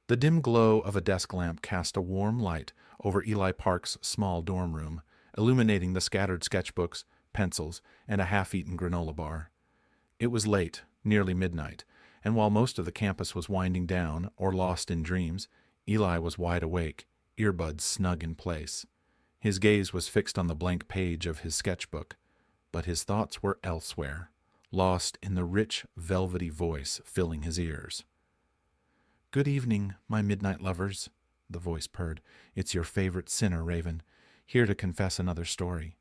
The dim glow of a desk lamp cast a warm light over Eli Park's small dorm room, illuminating the scattered sketchbooks, pencils, and a half-eaten granola bar. It was late, nearly midnight, and while most of the campus was winding down or lost in dreams, Eli was wide awake, earbuds snug in place. His gaze was fixed on the blank page of his sketchbook, but his thoughts were elsewhere, lost in the rich, velvety voice filling his ears. "Good evening, my midnight lovers," the voice purred. "It's your favorite sinner, Raven, here to confess another story."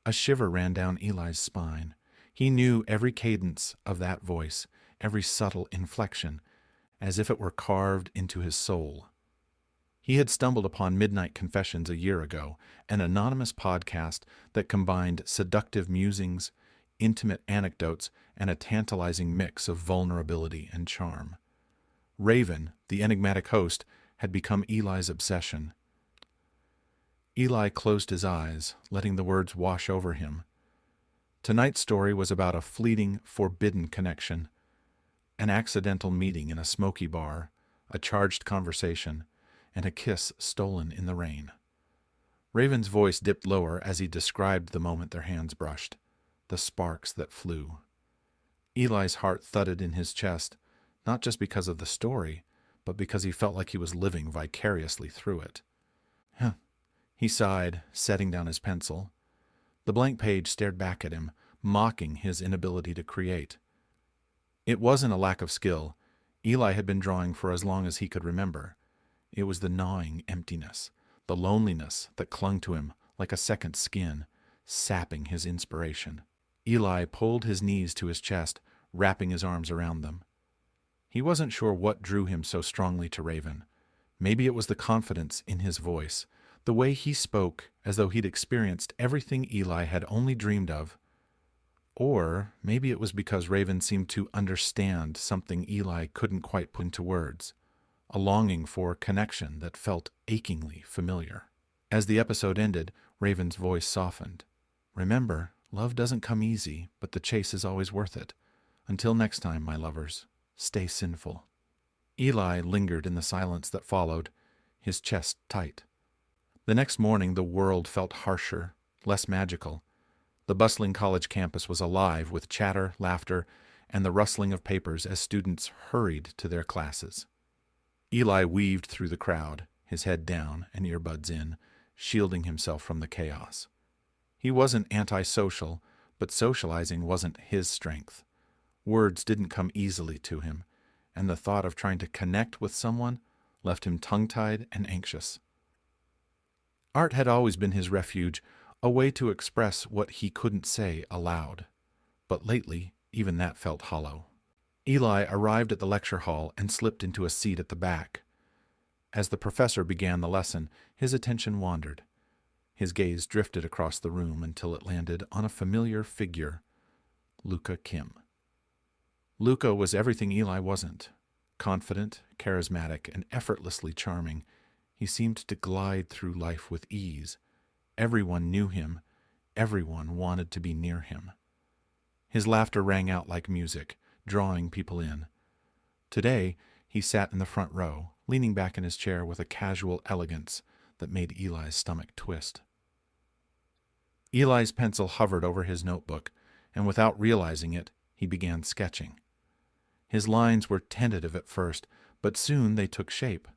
A shiver ran down Eli's spine. He knew every cadence of that voice, every subtle inflection, as if it were carved into his soul. He had stumbled upon Midnight Confessions a year ago, an anonymous podcast that combined seductive musings, intimate anecdotes, and a tantalizing mix of vulnerability and charm. Raven, the enigmatic host, had become Eli's obsession. Eli closed his eyes, letting the words wash over him. Tonight's story was about a fleeting, forbidden connection, an accidental meeting in a smoky bar, a charged conversation, and a kiss stolen in the rain. Raven's voice dipped lower as he described the moment their hands brushed, the sparks that flew. Eli's heart thudded in his chest, not just because of the story, but because he felt like he was living vicariously through it. Huh. He sighed, setting down his pencil. The blank page stared back at him, mocking his inability to create. It wasn't a lack of skill. Eli had been drawing for as long as he could remember. It was the gnawing emptiness, the loneliness that clung to him like a second skin, sapping his inspiration. Eli pulled his knees to his chest, wrapping his arms around them. He wasn't sure what drew him so strongly to Raven. Maybe it was the confidence in his voice, the way he spoke as though he'd experienced everything Eli had only dreamed of. Or maybe it was because Raven seemed to understand something Eli couldn't quite put into words, a longing for connection that felt achingly familiar. As the episode ended, Raven's voice softened. "Remember, love doesn't come easy, but the chase is always worth it. Until next time, my lovers, stay sinful." Eli lingered in the silence that followed, his chest tight. The next morning the world felt harsher, less magical. The bustling college campus was alive with chatter, laughter, and the rustling of papers as students hurried to their classes. Eli weaved through the crowd, his head down and earbuds in, shielding himself from the chaos. He wasn't antisocial, but socializing wasn't his strength. Words didn't come easily to him, and the thought of trying to connect with someone left him tongue-tied and anxious. Art had always been his refuge, a way to express what he couldn't say aloud. But lately, even that felt hollow. Eli arrived at the lecture hall and slipped into a seat at the back. As the professor began the lesson, his attention wandered. His gaze drifted across the room until it landed on a familiar figure, Luca Kim. Luca was everything Eli wasn't. Confident, charismatic, and effortlessly charming, he seemed to glide through life with ease. Everyone knew him. Everyone wanted to be near him. His laughter rang out like music, drawing people in. Today, he sat in the front row, leaning back in his chair with a casual elegance that made Eli's stomach twist. Eli's pencil hovered over his notebook, and without realizing it, he began sketching. His lines were tentative at first, but soon they took shape.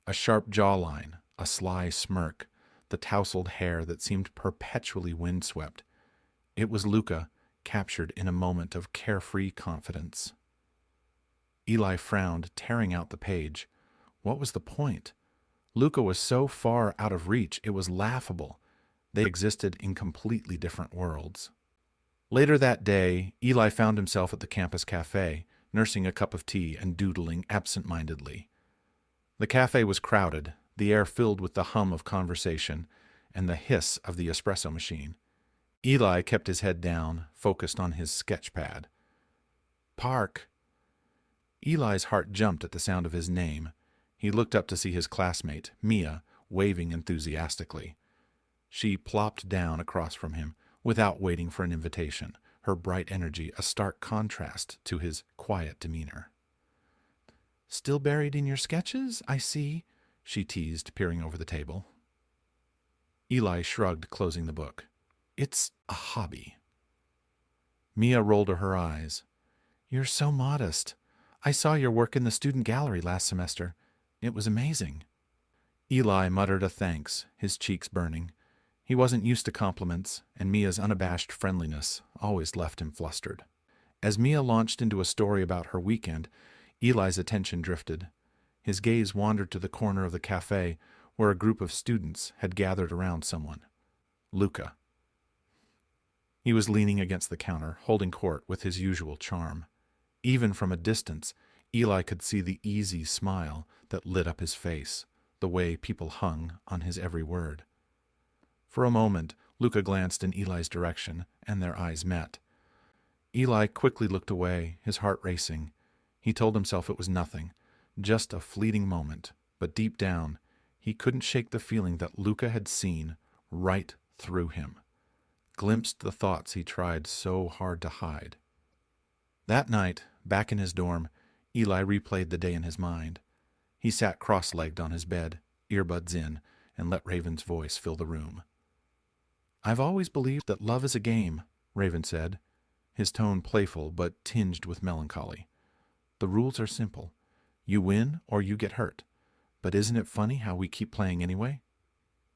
A sharp jawline, a sly smirk, the tousled hair that seemed perpetually windswept. It was Luca, captured in a moment of carefree confidence. Eli frowned, tearing out the page. What was the point? Luca was so far out of reach, it was laughable. They existed in completely different worlds. Later that day, Eli found himself at the campus cafe, nursing a cup of tea and doodling absent-mindedly. The cafe was crowded, the air filled with the hum of conversation and the hiss of the espresso machine. Eli kept his head down, focused on his sketch pad. "Park." Eli's heart jumped at the sound of his name. He looked up to see his classmate, Mia, waving enthusiastically. She plopped down across from him, without waiting for an invitation, her bright energy a stark contrast to his quiet demeanor. Still buried in your sketches, I see, she teased, peering over the table. Eli shrugged, closing the book. It's a hobby. Mia rolled her eyes. You're so modest. I saw your work in the student gallery last semester. It was amazing. Eli muttered a thanks, his cheeks burning. He wasn't used to compliments, and Mia's unabashed friendliness always left him flustered. As Mia launched into a story about her weekend, Eli's attention drifted. His gaze wandered to the corner of the cafe where a group of students had gathered around someone. Luca. He was leaning against the counter, holding court with his usual charm. Even from a distance, Eli could see the easy smile that lit up his face, the way people hung on his every word. For a moment, Luca glanced in Eli's direction, and their eyes met. Eli quickly looked away, his heart racing. He told himself it was nothing, just a fleeting moment, but deep down, he couldn't shake the feeling that Luca had seen right through him, glimpsed the thoughts he tried so hard to hide. That night, back in his dorm, Eli replayed the day in his mind. He sat cross-legged on his bed, earbuds in, and let Raven's voice fill the room. I've always believed that love is a game, Raven said, his tone playful but tinged with melancholy. The rules are simple. You win or you get hurt. But isn't it funny how we keep playing anyway?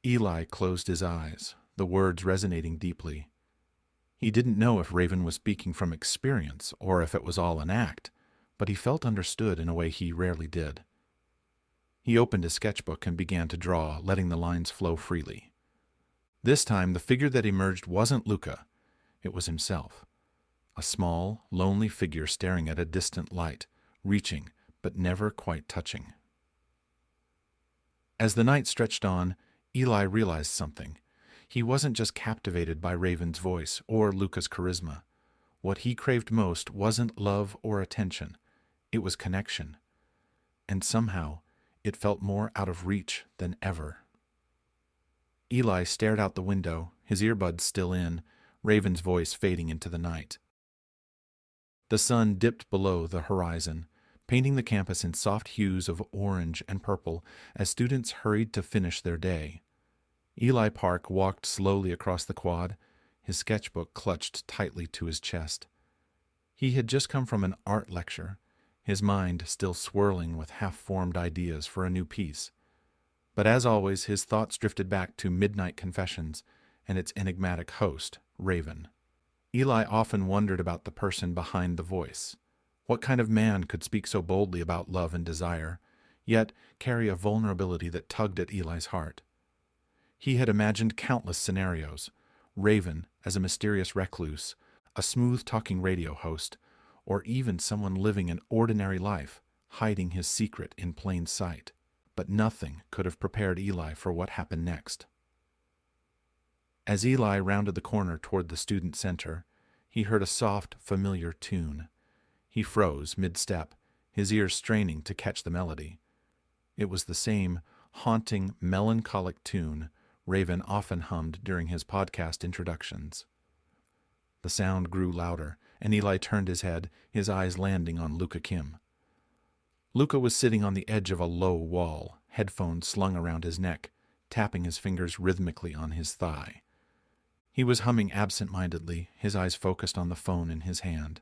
Eli closed his eyes, the words resonating deeply. He didn't know if Raven was speaking from experience or if it was all an act, but he felt understood in a way he rarely did. He opened his sketchbook and began to draw, letting the lines flow freely. This time, the figure that emerged wasn't Luca. It was himself. A small, lonely figure staring at a distant light, reaching, but never quite touching. As the night stretched on, Eli realized something. He wasn't just captivated by Raven's voice or Luca's charisma. What he craved most wasn't love or attention. It was connection. And somehow, it felt more out of reach than ever. Eli stared out the window, his earbuds still in, Raven's voice fading into the night. The sun dipped below the horizon, painting the campus in soft hues of orange and purple as students hurried to finish their day. Eli Park walked slowly across the quad, his sketchbook clutched tightly to his chest. He had just come from an art lecture, his mind still swirling with half-formed ideas for a new piece. But as always, his thoughts drifted back to Midnight Confessions and its enigmatic host, Raven. Eli often wondered about the person behind the voice. What kind of man could speak so boldly about love and desire, yet carry a vulnerability that tugged at Eli's heart? He had imagined countless scenarios, Raven as a mysterious recluse, a smooth-talking radio host, or even someone living an ordinary life, hiding his secret in plain sight. But nothing could have prepared Eli for what happened next. As Eli rounded the corner toward the student center, he heard a soft, familiar tune. He froze mid-step, his ears straining to catch the melody. It was the same haunting, melancholic tune Raven often hummed during his podcast introductions. The sound grew louder, and Eli turned his head, his eyes landing on Luca Kim. Luca was sitting on the edge of a low wall, headphones slung around his neck, tapping his fingers rhythmically on his thigh. He was humming absent-mindedly, his eyes focused on the phone in his hand.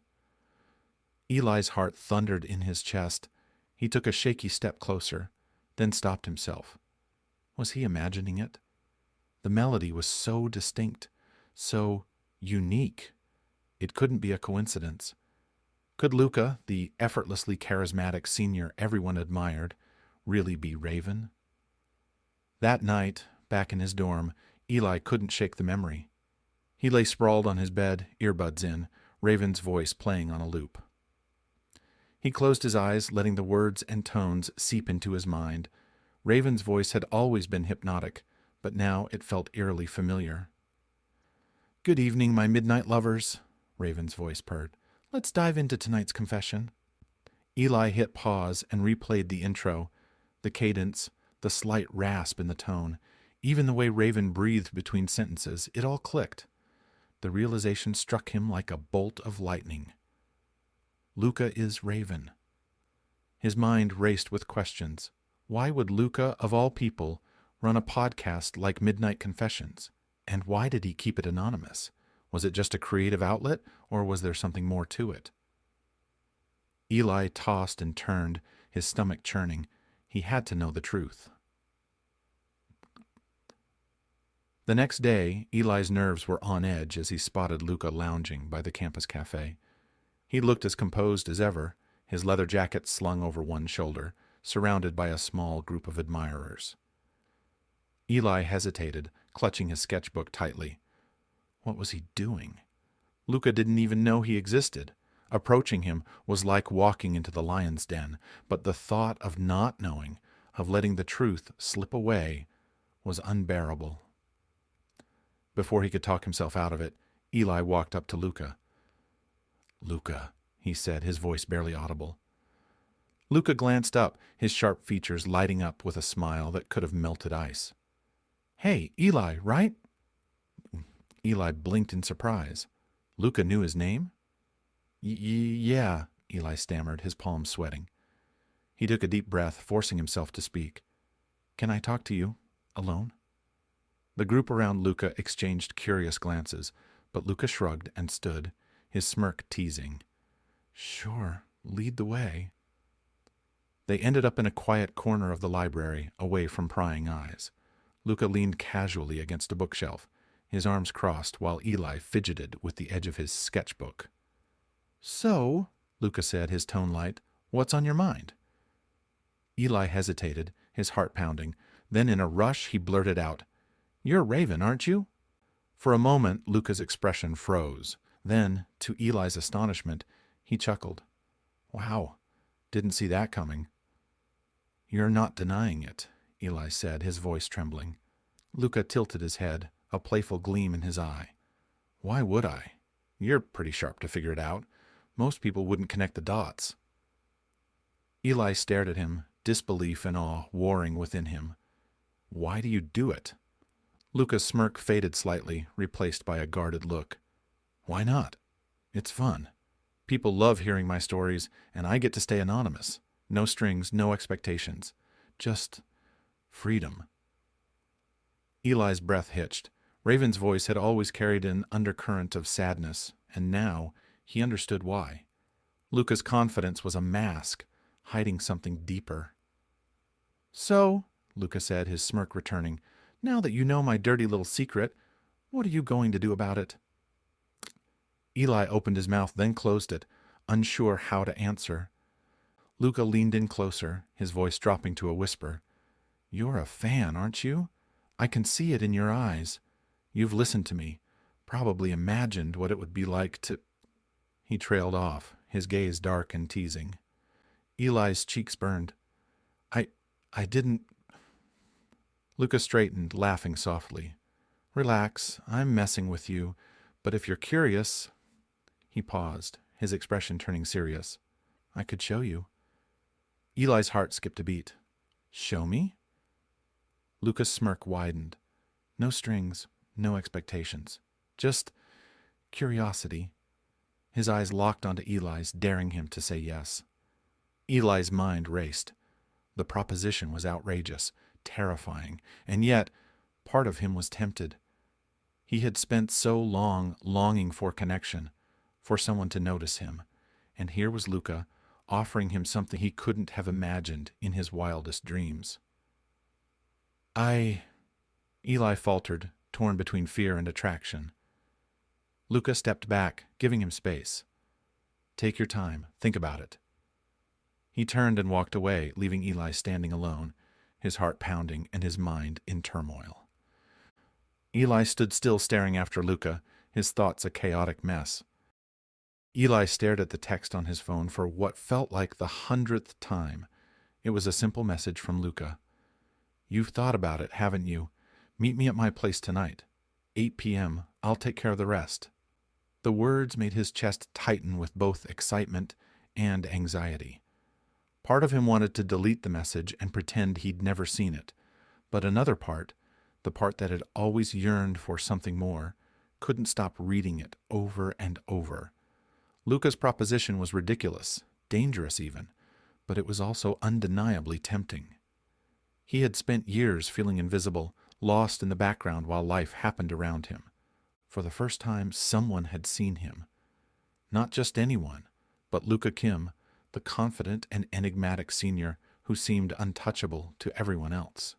Eli's heart thundered in his chest. He took a shaky step closer, then stopped himself. Was he imagining it? The melody was so distinct, so unique. It couldn't be a coincidence. Could Luca, the effortlessly charismatic senior everyone admired, really be Raven? That night, back in his dorm, Eli couldn't shake the memory. He lay sprawled on his bed, earbuds in, Raven's voice playing on a loop. He closed his eyes, letting the words and tones seep into his mind. Raven's voice had always been hypnotic, but now it felt eerily familiar. "Good evening, my midnight lovers," Raven's voice purred. "Let's dive into tonight's confession." Eli hit pause and replayed the intro, the cadence, the slight rasp in the tone, even the way Raven breathed between sentences. It all clicked. The realization struck him like a bolt of lightning. Luca is Raven. His mind raced with questions. Why would Luca, of all people, run a podcast like Midnight Confessions? And why did he keep it anonymous? Was it just a creative outlet, or was there something more to it? Eli tossed and turned, his stomach churning. He had to know the truth. The next day, Eli's nerves were on edge as he spotted Luca lounging by the campus cafe. He looked as composed as ever, his leather jacket slung over one shoulder, surrounded by a small group of admirers. Eli hesitated, clutching his sketchbook tightly. What was he doing? Luca didn't even know he existed. Approaching him was like walking into the lion's den, but the thought of not knowing, of letting the truth slip away, was unbearable. Before he could talk himself out of it, Eli walked up to Luca. "Luca," he said, his voice barely audible. Luca glanced up, his sharp features lighting up with a smile that could have melted ice. "Hey, Eli, right?" Eli blinked in surprise. Luca knew his name? Yeah, Eli stammered, his palms sweating. He took a deep breath, forcing himself to speak. "Can I talk to you, alone?" The group around Luca exchanged curious glances, but Luca shrugged and stood, his smirk teasing. "Sure, lead the way." They ended up in a quiet corner of the library, away from prying eyes. Luca leaned casually against a bookshelf, his arms crossed, while Eli fidgeted with the edge of his sketchbook. "So," Luca said, his tone light, "what's on your mind?" Eli hesitated, his heart pounding. Then in a rush he blurted out, "You're Raven, aren't you?" For a moment Luca's expression froze. Then, to Eli's astonishment, he chuckled. "Wow, didn't see that coming." "You're not denying it," Eli said, his voice trembling. Luca tilted his head, a playful gleam in his eye. "Why would I? You're pretty sharp to figure it out. Most people wouldn't connect the dots." Eli stared at him, disbelief and awe warring within him. "Why do you do it?" Luca's smirk faded slightly, replaced by a guarded look. "Why not? It's fun. People love hearing my stories, and I get to stay anonymous. No strings, no expectations. Just freedom." Eli's breath hitched. Raven's voice had always carried an undercurrent of sadness, and now he understood why. Luca's confidence was a mask, hiding something deeper. "So," Luca said, his smirk returning, "now that you know my dirty little secret, what are you going to do about it?" Eli opened his mouth, then closed it, unsure how to answer. Luca leaned in closer, his voice dropping to a whisper. "You're a fan, aren't you? I can see it in your eyes. You've listened to me, probably imagined what it would be like to—" He trailed off, his gaze dark and teasing. Eli's cheeks burned. I didn't—" Luca straightened, laughing softly. "Relax, I'm messing with you, but if you're curious—" He paused, his expression turning serious. "I could show you." Eli's heart skipped a beat. "Show me?" Luca's smirk widened. "No strings, no expectations. Just curiosity." His eyes locked onto Eli's, daring him to say yes. Eli's mind raced. The proposition was outrageous, terrifying, and yet part of him was tempted. He had spent so long longing for connection, for someone to notice him, and here was Luca offering him something he couldn't have imagined in his wildest dreams. Eli faltered, torn between fear and attraction. Luca stepped back, giving him space. "Take your time. Think about it." He turned and walked away, leaving Eli standing alone, his heart pounding and his mind in turmoil. Eli stood still staring after Luca, his thoughts a chaotic mess. Eli stared at the text on his phone for what felt like the 100th time. It was a simple message from Luca. "You've thought about it, haven't you? Meet me at my place tonight. 8 p.m. I'll take care of the rest." The words made his chest tighten with both excitement and anxiety. Part of him wanted to delete the message and pretend he'd never seen it, but another part, the part that had always yearned for something more, couldn't stop reading it over and over. Luca's proposition was ridiculous, dangerous even, but it was also undeniably tempting. He had spent years feeling invisible, lost in the background while life happened around him. For the first time, someone had seen him. Not just anyone, but Luca Kim, the confident and enigmatic senior who seemed untouchable to everyone else.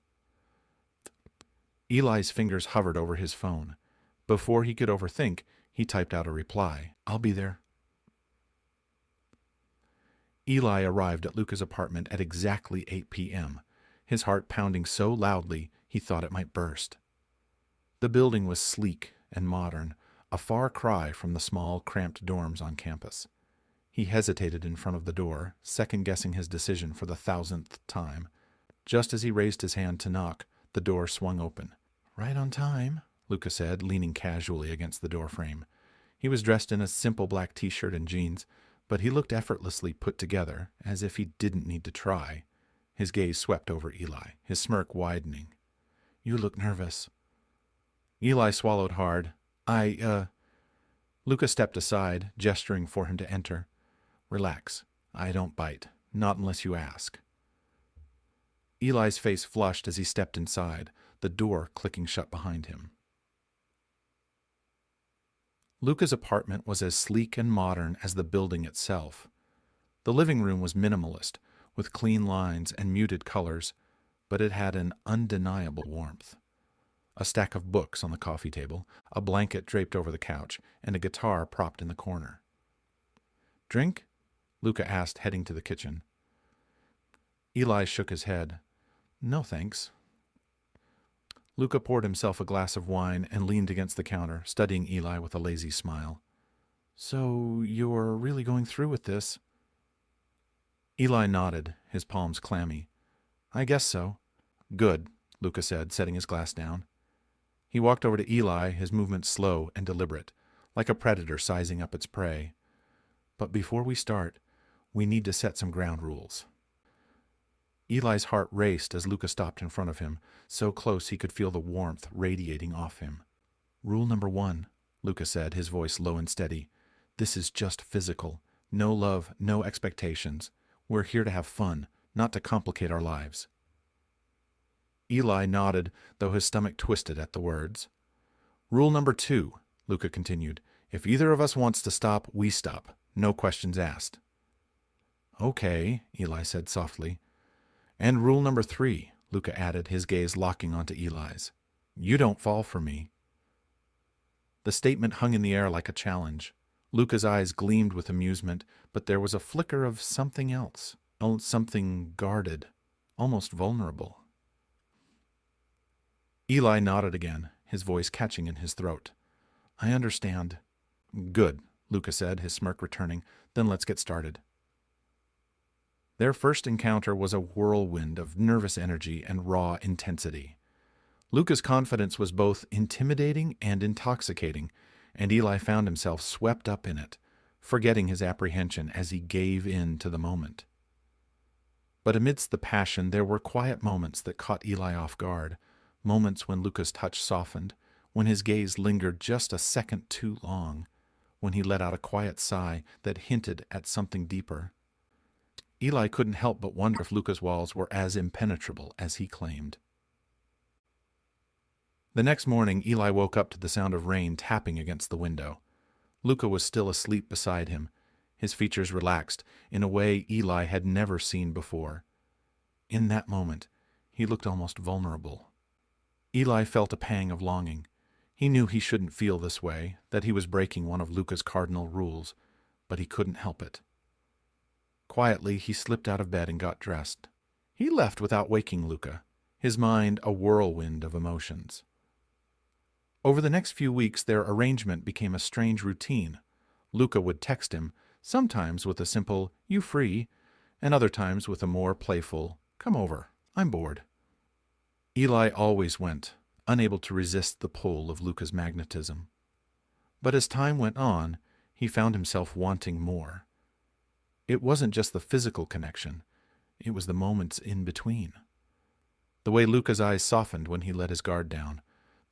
Eli's fingers hovered over his phone. Before he could overthink, he typed out a reply. "I'll be there." Eli arrived at Luca's apartment at exactly 8 p.m., his heart pounding so loudly he thought it might burst. The building was sleek and modern, a far cry from the small, cramped dorms on campus. He hesitated in front of the door, second-guessing his decision for the 1,000th time. Just as he raised his hand to knock, the door swung open. "Right on time," Luca said, leaning casually against the doorframe. He was dressed in a simple black t-shirt and jeans, but he looked effortlessly put together, as if he didn't need to try. His gaze swept over Eli, his smirk widening. "You look nervous." Eli swallowed hard. Luca stepped aside, gesturing for him to enter. "Relax. I don't bite. Not unless you ask." Eli's face flushed as he stepped inside, the door clicking shut behind him. Luca's apartment was as sleek and modern as the building itself. The living room was minimalist, with clean lines and muted colors, but it had an undeniable warmth. A stack of books on the coffee table, a blanket draped over the couch, and a guitar propped in the corner. "Drink?" Luca asked, heading to the kitchen. Eli shook his head. "No, thanks." Luca poured himself a glass of wine and leaned against the counter, studying Eli with a lazy smile. "So you're really going through with this?" Eli nodded, his palms clammy. "I guess so." "Good," Luca said, setting his glass down. He walked over to Eli, his movements slow and deliberate, like a predator sizing up its prey. "But before we start, we need to set some ground rules." Eli's heart raced as Luca stopped in front of him, so close he could feel the warmth radiating off him. "Rule number 1, Luca said, his voice low and steady. "This is just physical. No love, no expectations. We're here to have fun, not to complicate our lives." Eli nodded, though his stomach twisted at the words. "Rule number 2, Luca continued. "If either of us wants to stop, we stop. No questions asked." "Okay," Eli said softly. "And rule number 3, Luca added, his gaze locking onto Eli's. "You don't fall for me." The statement hung in the air like a challenge. Luca's eyes gleamed with amusement, but there was a flicker of something else, something guarded, almost vulnerable. Eli nodded again, his voice catching in his throat. "I understand." "Good," Luca said, his smirk returning. "Then let's get started." Their first encounter was a whirlwind of nervous energy and raw intensity. Luca's confidence was both intimidating and intoxicating, and Eli found himself swept up in it, forgetting his apprehension as he gave in to the moment. But amidst the passion, there were quiet moments that caught Eli off guard, moments when Luca's touch softened, when his gaze lingered just a second too long, when he let out a quiet sigh that hinted at something deeper. Eli couldn't help but wonder if Luca's walls were as impenetrable as he claimed. The next morning, Eli woke up to the sound of rain tapping against the window. Luca was still asleep beside him, his features relaxed in a way Eli had never seen before. In that moment, he looked almost vulnerable. Eli felt a pang of longing. He knew he shouldn't feel this way, that he was breaking one of Luca's cardinal rules, but he couldn't help it. Quietly, he slipped out of bed and got dressed. He left without waking Luca, his mind a whirlwind of emotions. Over the next few weeks, their arrangement became a strange routine. Luca would text him, sometimes with a simple, "You free?" and other times with a more playful, "Come over, I'm bored." Eli always went, unable to resist the pull of Luca's magnetism. But as time went on, he found himself wanting more. It wasn't just the physical connection, it was the moments in between. The way Luca's eyes softened when he let his guard down,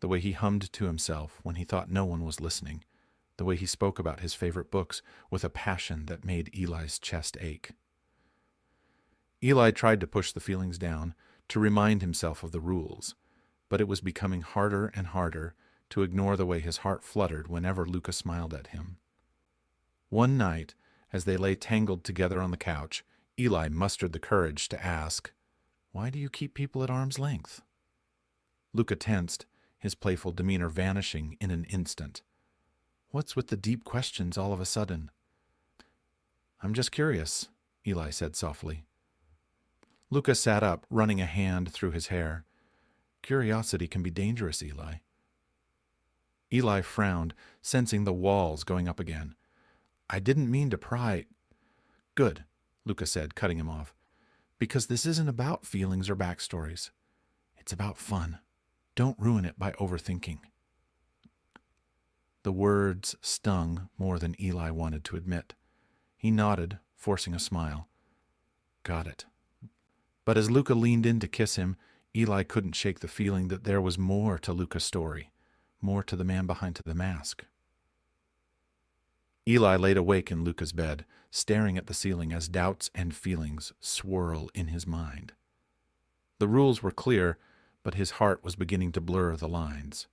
the way he hummed to himself when he thought no one was listening, the way he spoke about his favorite books with a passion that made Eli's chest ache. Eli tried to push the feelings down, to remind himself of the rules, but it was becoming harder and harder to ignore the way his heart fluttered whenever Luca smiled at him. One night, as they lay tangled together on the couch, Eli mustered the courage to ask, "Why do you keep people at arm's length?" Luca tensed, his playful demeanor vanishing in an instant. "What's with the deep questions all of a sudden?" "I'm just curious," Eli said softly. Luca sat up, running a hand through his hair. "Curiosity can be dangerous, Eli." Eli frowned, sensing the walls going up again. "I didn't mean to pry." "Good," Luca said, cutting him off. "Because this isn't about feelings or backstories. It's about fun. Don't ruin it by overthinking." The words stung more than Eli wanted to admit. He nodded, forcing a smile. "Got it." But as Luca leaned in to kiss him, Eli couldn't shake the feeling that there was more to Luca's story, more to the man behind the mask. Eli laid awake in Luca's bed, staring at the ceiling as doubts and feelings swirl in his mind. The rules were clear, but his heart was beginning to blur the lines.